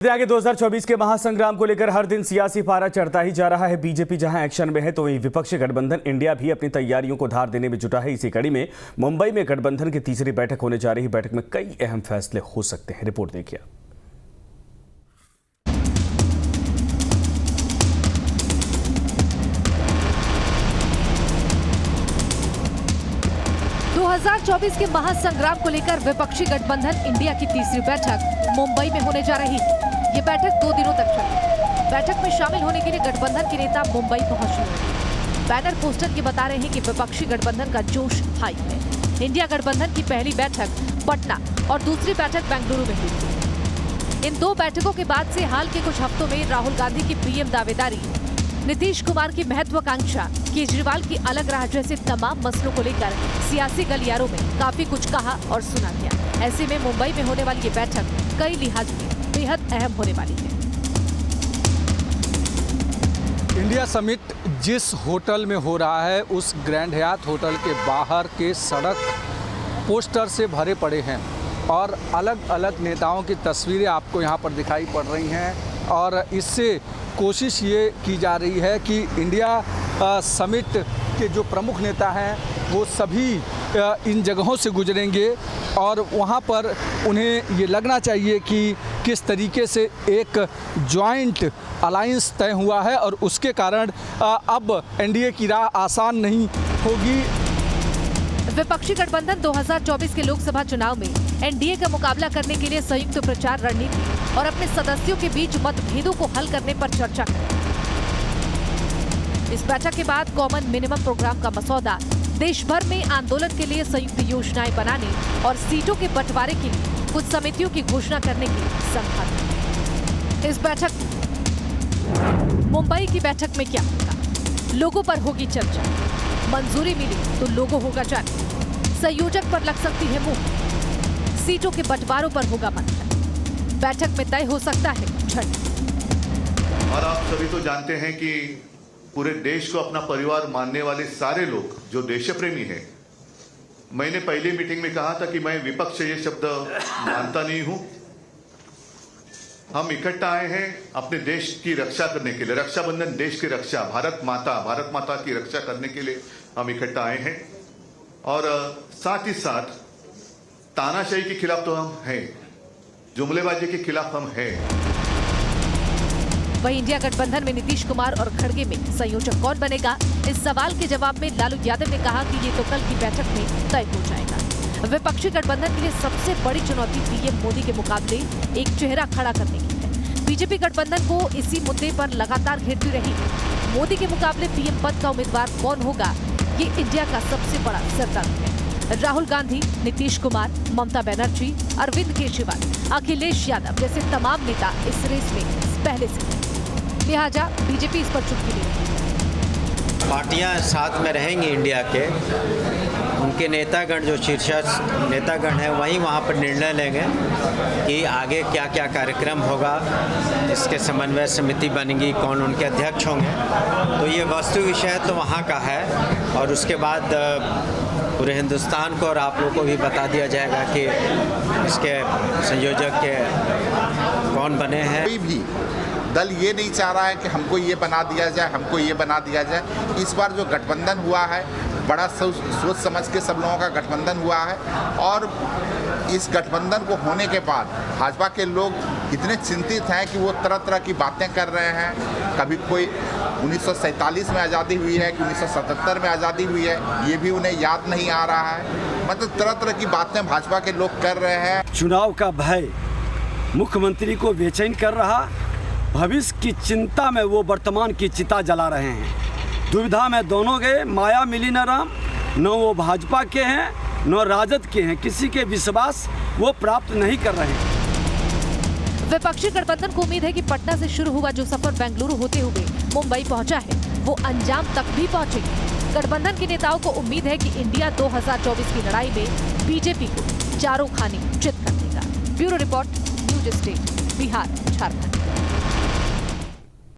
आगे 2024 के महासंग्राम को लेकर हर दिन सियासी पारा चढ़ता ही जा रहा है। बीजेपी जहां एक्शन में है तो वहीं विपक्षी गठबंधन इंडिया भी अपनी तैयारियों को धार देने में जुटा है। इसी कड़ी में मुंबई में गठबंधन की तीसरी बैठक होने जा रही। बैठक में कई अहम फैसले हो सकते हैं। रिपोर्ट देखिए। ...2024 के महासंग्राम को लेकर विपक्षी गठबंधन इंडिया की तीसरी बैठक मुंबई में होने जा रही। ये बैठक 2 दिनों तक चलेगी। बैठक में शामिल होने के लिए गठबंधन के नेता मुंबई पहुंच रहे हैं। बैनर पोस्टर ये बता रहे हैं कि विपक्षी गठबंधन का जोश हाई है। इंडिया गठबंधन की पहली बैठक पटना और दूसरी बैठक बेंगलुरु में हुई। इन 2 बैठकों के बाद से हाल के कुछ हफ्तों में राहुल गांधी की पीएम दावेदारी, नीतीश कुमार की महत्वाकांक्षा, केजरीवाल की अलग राह जैसे तमाम मसलों को लेकर सियासी गलियारों में काफी कुछ कहा और सुना गया। ऐसे में मुंबई में होने वाली ये बैठक कई लिहाज में बेहद अहम होने वाली है। इंडिया समिट जिस होटल में हो रहा है उस ग्रैंड हयात होटल के बाहर के सड़क पोस्टर से भरे पड़े हैं और अलग अलग नेताओं की तस्वीरें आपको यहाँ पर दिखाई पड़ रही हैं। और इससे कोशिश ये की जा रही है कि इंडिया समिट के जो प्रमुख नेता हैं वो सभी इन जगहों से गुजरेंगे और वहाँ पर उन्हें ये लगना चाहिए कि किस तरीके से एक जॉइंट अलायंस तय हुआ है और उसके कारण अब एनडीए की राह आसान नहीं होगी। विपक्षी गठबंधन 2024 के लोकसभा चुनाव में एनडीए का मुकाबला करने के लिए संयुक्त प्रचार रणनीति और अपने सदस्यों के बीच मतभेदों को हल करने पर चर्चा करेगी। इस बैठक के बाद कॉमन मिनिमम प्रोग्राम का मसौदा, देश भर में आंदोलन के लिए संयुक्त योजनाएं बनाने और सीटों के बंटवारे के लिए कुछ समितियों की घोषणा करने की संभावना है। इस बैठक मुंबई की बैठक में क्या होगा? लोगों पर होगी चर्चा, मंजूरी मिली तो लोगो होगा जाने, संयोजक पर लग सकती है मुहर, सीटों के बंटवारों पर होगा मंथन, बैठक में तय हो सकता है झंडा। और आप सभी तो जानते हैं कि पूरे देश को अपना परिवार मानने वाले सारे लोग जो देश प्रेमी हैं, मैंने पहली मीटिंग में कहा था कि मैं विपक्ष ये शब्द मानता नहीं हूं। हम इकट्ठा आए हैं अपने देश की रक्षा करने के लिए। रक्षाबंधन देश की रक्षा, भारत माता की रक्षा करने के लिए हम इकट्ठा आए हैं। और साथ ही साथ तानाशाही के खिलाफ तो हम हैं, जुमलेबाजी के खिलाफ हम हैं। वहीं इंडिया गठबंधन में नीतीश कुमार और खड़गे में संयोजक कौन बनेगा, इस सवाल के जवाब में लालू यादव ने कहा कि ये तो कल की बैठक में तय हो जाएगा। विपक्षी गठबंधन के लिए सबसे बड़ी चुनौती पीएम मोदी के मुकाबले एक चेहरा खड़ा करने की है। बीजेपी गठबंधन को इसी मुद्दे पर लगातार घेरती रही। मोदी के मुकाबले पीएम पद का उम्मीदवार कौन होगा, ये इंडिया का सबसे बड़ा सरदर्द है। राहुल गांधी, नीतीश कुमार, ममता बनर्जी, अरविंद केजरीवाल, अखिलेश यादव जैसे तमाम नेता इस रेस में पहले से हैं। लिहाजा बीजेपी इस पर चुप्पी ले रही है। पार्टियां साथ में रहेंगी इंडिया के, उनके नेतागण जो शीर्ष नेतागण हैं वहीं वहाँ पर निर्णय लेंगे कि आगे क्या क्या कार्यक्रम होगा, इसके समन्वय समिति बनेगी, कौन उनके अध्यक्ष होंगे। तो ये वस्तु विषय तो वहाँ का है और उसके बाद पूरे हिंदुस्तान को और आप लोगों को भी बता दिया जाएगा कि इसके संयोजक के कौन बने हैं। कोई भी दल ये नहीं चाह रहा है कि हमको ये बना दिया जाए, हमको ये बना दिया जाए। इस बार जो गठबंधन हुआ है बड़ा सोच समझ के सब लोगों का गठबंधन हुआ है और इस गठबंधन को होने के बाद भाजपा के लोग इतने चिंतित हैं कि वो तरह तरह की बातें कर रहे हैं। कभी कोई 1947 में आज़ादी हुई है कि 1977 में आज़ादी हुई है, ये भी उन्हें याद नहीं आ रहा है। मतलब तरह तरह की बातें भाजपा के लोग कर रहे हैं। चुनाव का भय मुख्यमंत्री को बेचैन कर रहा, भविष्य की चिंता में वो वर्तमान की चिता जला रहे हैं। दुविधा में दोनों गए, माया मिली न राम, न वो भाजपा के हैं न राजद के हैं, किसी के विश्वास वो प्राप्त नहीं कर रहे हैं। विपक्षी गठबंधन को उम्मीद है कि पटना से शुरू हुआ जो सफर बेंगलुरु होते हुए मुंबई पहुंचा है वो अंजाम तक भी पहुंचेगी। गठबंधन के नेताओं को उम्मीद है कि इंडिया 2024 की लड़ाई में बीजेपी को चारों खाने चित कर देगा। Bureau report, news state, Bihar, Jharkhand.